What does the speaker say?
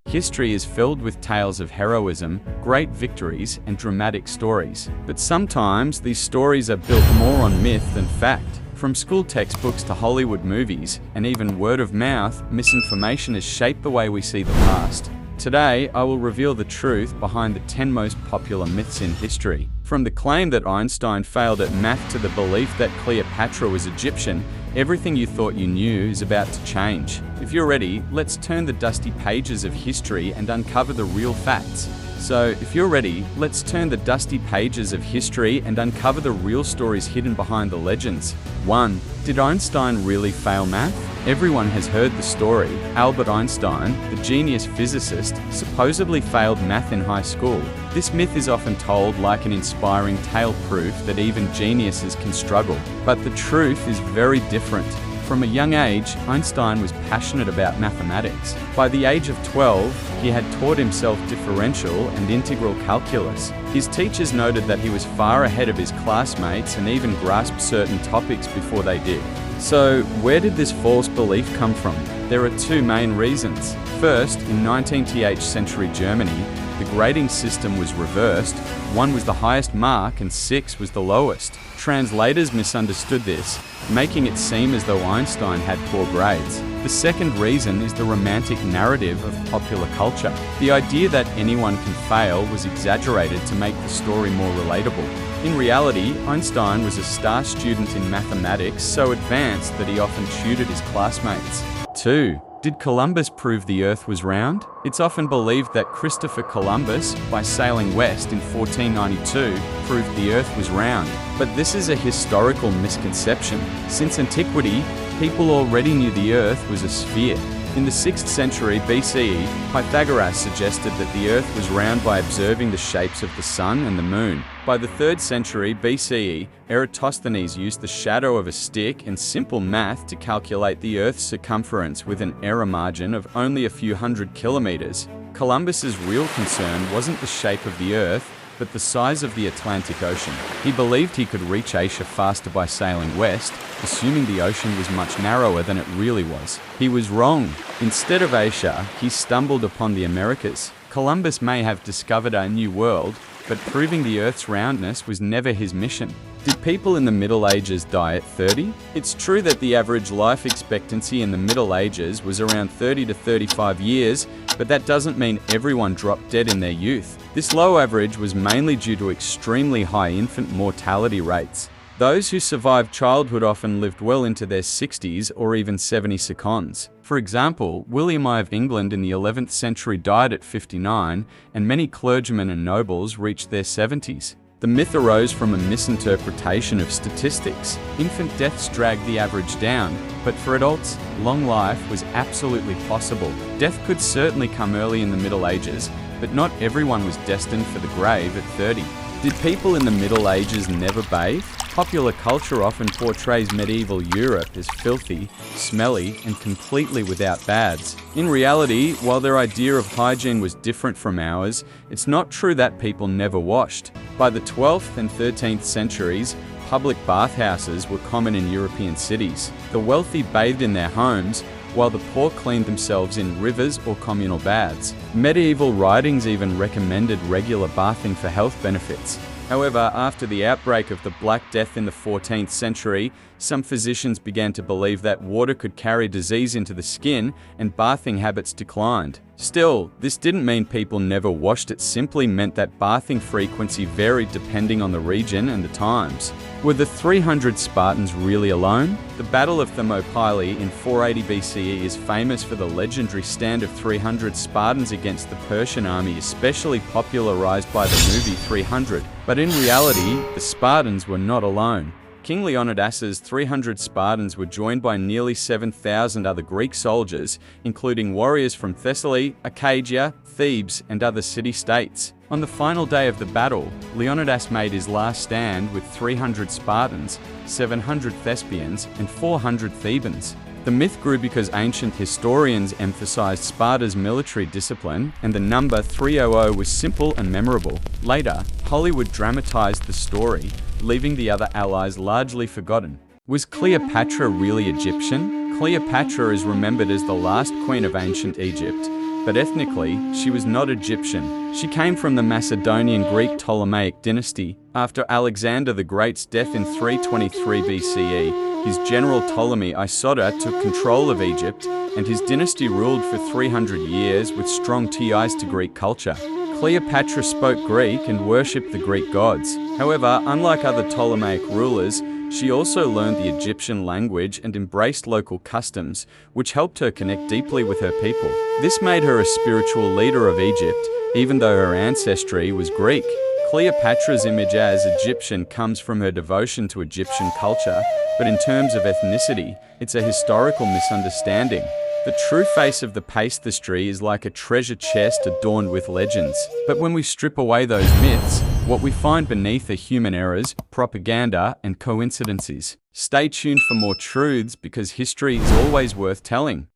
History is filled with tales of heroism, great victories, and dramatic stories. But sometimes these stories are built more on myth than fact. From school textbooks to Hollywood movies, and even word of mouth, misinformation has shaped the way we see the past. Today, I will reveal the truth behind the 10 most popular myths in history. From the claim that Einstein failed at math to the belief that Cleopatra was Egyptian, everything you thought you knew is about to change. If you're ready, let's turn the dusty pages of history and uncover the real facts. So, if you're ready, let's turn the dusty pages of history and uncover the real stories hidden behind the legends. 1. Did Einstein really fail math? Everyone has heard the story. Albert Einstein, the genius physicist, supposedly failed math in high school. This myth is often told like an inspiring tale, proof that even geniuses can struggle. But the truth is very different. From a young age, Einstein was passionate about mathematics. By the age of 12, he had taught himself differential and integral calculus. His teachers noted that he was far ahead of his classmates and even grasped certain topics before they did. So, where did this false belief come from? There are two main reasons. First, in 19th century Germany, the grading system was reversed. 1 was the highest mark and 6 was the lowest. Translators misunderstood this, making it seem as though Einstein had poor grades. The second reason is the romantic narrative of popular culture. The idea that anyone can fail was exaggerated to make the story more relatable. In reality, Einstein was a star student in mathematics, so advanced that he often tutored his classmates. 2. Did Columbus prove the Earth was round? It's often believed that Christopher Columbus, by sailing west in 1492, proved the Earth was round. But this is a historical misconception. Since antiquity, people already knew the Earth was a sphere. In the 6th century BCE, Pythagoras suggested that the Earth was round by observing the shapes of the sun and the moon. By the 3rd century BCE, Eratosthenes used the shadow of a stick and simple math to calculate the Earth's circumference with an error margin of only a few hundred kilometers. Columbus's real concern wasn't the shape of the Earth, but the size of the Atlantic Ocean. He believed he could reach Asia faster by sailing west, assuming the ocean was much narrower than it really was. He was wrong. Instead of Asia, he stumbled upon the Americas. Columbus may have discovered a new world, but proving the Earth's roundness was never his mission. Did people in the Middle Ages die at 30? It's true that the average life expectancy in the Middle Ages was around 30 to 35 years, but that doesn't mean everyone dropped dead in their youth. This low average was mainly due to extremely high infant mortality rates. Those who survived childhood often lived well into their 60s or even 70 seconds. For example, William I of England in the 11th century died at 59, and many clergymen and nobles reached their 70s. The myth arose from a misinterpretation of statistics. Infant deaths dragged the average down, but for adults, long life was absolutely possible. Death could certainly come early in the Middle Ages, but not everyone was destined for the grave at 30. Did people in the Middle Ages never bathe? Popular culture often portrays medieval Europe as filthy, smelly, and completely without baths. In reality, while their idea of hygiene was different from ours, it's not true that people never washed. By the 12th and 13th centuries, public bathhouses were common in European cities. The wealthy bathed in their homes, while the poor cleaned themselves in rivers or communal baths. Medieval writings even recommended regular bathing for health benefits. However, after the outbreak of the Black Death in the 14th century, some physicians began to believe that water could carry disease into the skin, and bathing habits declined. Still, this didn't mean people never washed, it simply meant that bathing frequency varied depending on the region and the times. Were the 300 Spartans really alone? The Battle of Thermopylae in 480 BCE is famous for the legendary stand of 300 Spartans against the Persian army, especially popularized by the movie 300. But in reality, the Spartans were not alone. King Leonidas's 300 Spartans were joined by nearly 7,000 other Greek soldiers, including warriors from Thessaly, Arcadia, Thebes, and other city-states. On the final day of the battle, Leonidas made his last stand with 300 Spartans, 700 Thespians, and 400 Thebans. The myth grew because ancient historians emphasized Sparta's military discipline, and the number 300 was simple and memorable. Later, Hollywood dramatized the story, leaving the other allies largely forgotten. Was Cleopatra really Egyptian? Cleopatra is remembered as the last queen of ancient Egypt, but ethnically, she was not Egyptian. She came from the Macedonian Greek Ptolemaic dynasty. After Alexander the Great's death in 323 BCE, his general Ptolemy Isotta took control of Egypt, and his dynasty ruled for 300 years with strong ties to Greek culture. Cleopatra spoke Greek and worshipped the Greek gods. However, unlike other Ptolemaic rulers, she also learned the Egyptian language and embraced local customs, which helped her connect deeply with her people. This made her a spiritual leader of Egypt, even though her ancestry was Greek. Cleopatra's image as Egyptian comes from her devotion to Egyptian culture, but in terms of ethnicity, it's a historical misunderstanding. The true face of the pastry is like a treasure chest adorned with legends. But when we strip away those myths, what we find beneath are human errors, propaganda, and coincidences. Stay tuned for more truths because history is always worth telling.